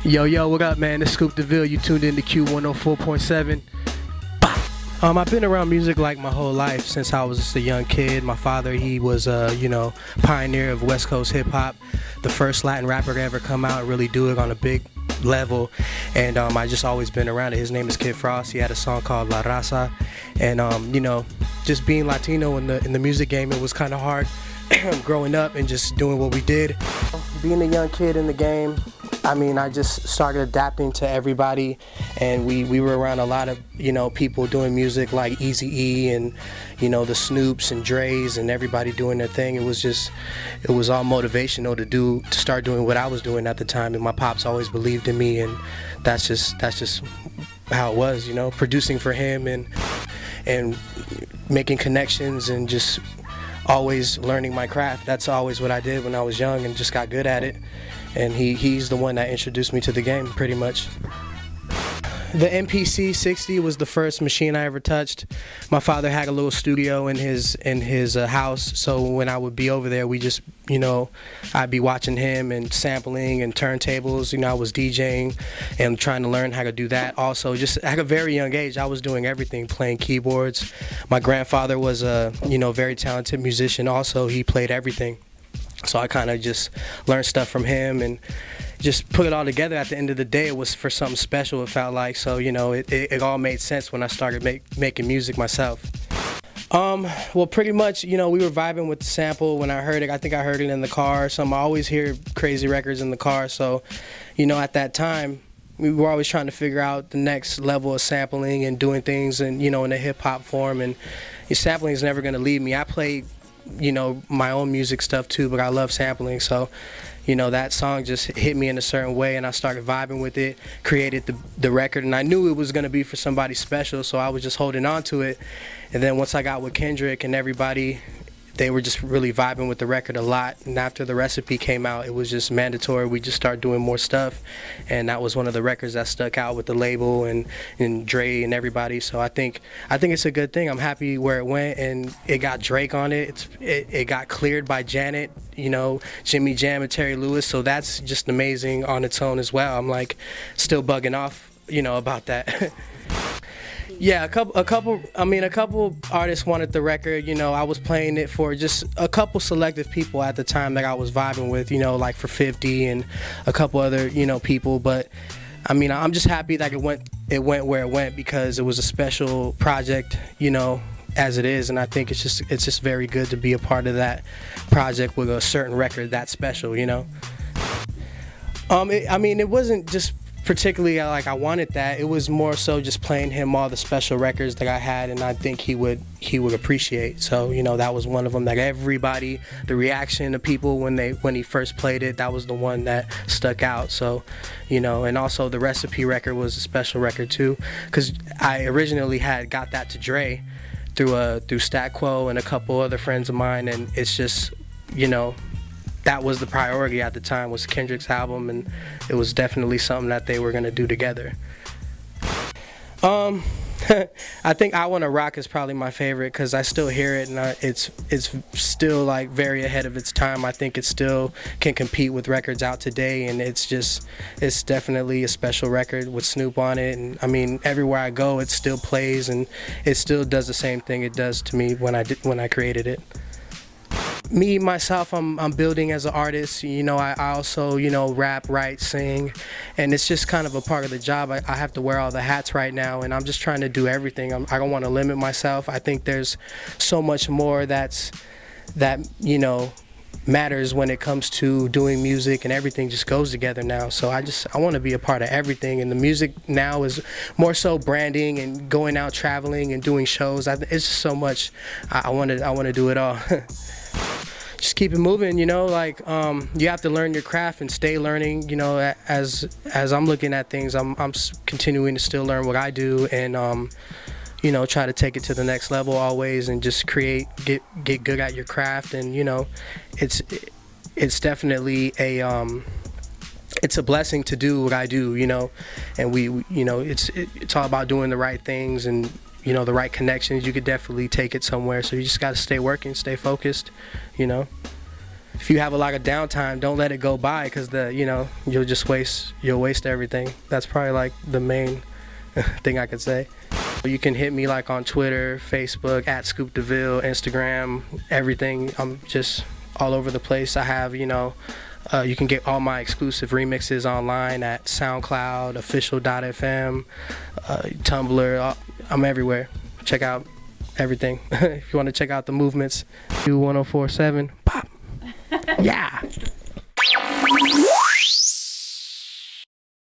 Yo, what up, man? It's Scoop Deville. You tuned in to Q104.7. I've been around music like my whole life since I was just a young kid. My father, he was pioneer of West Coast hip hop, the first Latin rapper to ever come out and really do it on a big level. And I just always been around it. His name is Kid Frost. He had a song called La Raza. And just being Latino in the music game, it was kind of hard growing up and just doing what we did. Being a young kid in the game, I just started adapting to everybody, and we were around a lot of, people doing music like Eazy-E and, the Snoops and Dre's and everybody doing their thing. It was all motivational to start doing what I was doing at the time, and my pops always believed in me, and that's just how it was, producing for him and making connections and just always learning my craft. That's always what I did when I was young and just got good at it. And he's the one that introduced me to the game, pretty much. The MPC 60 was the first machine I ever touched. My father had a little studio in his house, so when I would be over there, we just, I'd be watching him and sampling and turntables. I was DJing and trying to learn how to do that. Also, just at a very young age, I was doing everything, playing keyboards. My grandfather was a, very talented musician. Also, he played everything. So I kind of just learned stuff from him and just put it all together. At the end of the day, it was for something special, it felt like. So, it all made sense when I started making music myself. Well, pretty much, we were vibing with the sample when I heard it. I think I heard it in the car or something. I always hear crazy records in the car. So, at that time, we were always trying to figure out the next level of sampling and doing things and, in a hip-hop form. And sampling is never going to leave me. I play my own music stuff too, but I love sampling, so that song just hit me in a certain way and I started vibing with it, created the record, and I knew it was going to be for somebody special, so I was just holding on to it. And then once I got with Kendrick and everybody, they were just really vibing with the record a lot, and after the recipe came out, it was just mandatory. We just started doing more stuff, and that was one of the records that stuck out with the label and Dre and everybody. So I think it's a good thing. I'm happy where it went, and it got Drake on it. It got cleared by Janet, Jimmy Jam and Terry Lewis, so that's just amazing on its own as well. I'm like still bugging off, about that. Yeah, a couple artists wanted the record. I was playing it for just a couple selective people at the time that I was vibing with, like for 50 and a couple other, people. But I'm just happy that it went where it went because it was a special project, as it is, and I think it's just very good to be a part of that project with a certain record that special, It wasn't just particularly like I wanted that. It was more so just playing him all the special records that I had, and I think he would appreciate. So that was one of them that everybody, the reaction of people when he first played it, that was the one that stuck out. So and also the recipe record was a special record too, because I originally had got that to Dre through Stat Quo and a couple other friends of mine, and it's just that was the priority at the time, was Kendrick's album, and it was definitely something that they were going to do together. I think I Wanna Rock is probably my favorite because I still hear it, and it's still like very ahead of its time. I think it still can compete with records out today, and it's definitely a special record with Snoop on it. And everywhere I go, it still plays, and it still does the same thing it does to me when I created it. Me, myself, I'm building as an artist. I also, rap, write, sing, and it's just kind of a part of the job. I have to wear all the hats right now, and I'm just trying to do everything. I don't want to limit myself. I think there's so much more that matters when it comes to doing music, and everything just goes together now. So I want to be a part of everything, and the music now is more so branding and going out traveling and doing shows. It's just so much. I want to do it all. Just keep it moving, you have to learn your craft and stay learning, as I'm looking at things, I'm continuing to still learn what I do, and try to take it to the next level always, and just get good at your craft. And it's definitely it's a blessing to do what I do, and it's all about doing the right things and the right connections. You could definitely take it somewhere, so you just got to stay working, stay focused, if you have a lot of downtime, don't let it go by, because you'll waste everything. That's probably like the main thing I could say. You can hit me like on Twitter, Facebook, at Scoop Deville, Instagram, everything. I'm just all over the place. I have, you can get all my exclusive remixes online at SoundCloud, official.fm, Tumblr. I'm everywhere. Check out everything. If you want to check out the movements, do 1047. Pop. Yeah.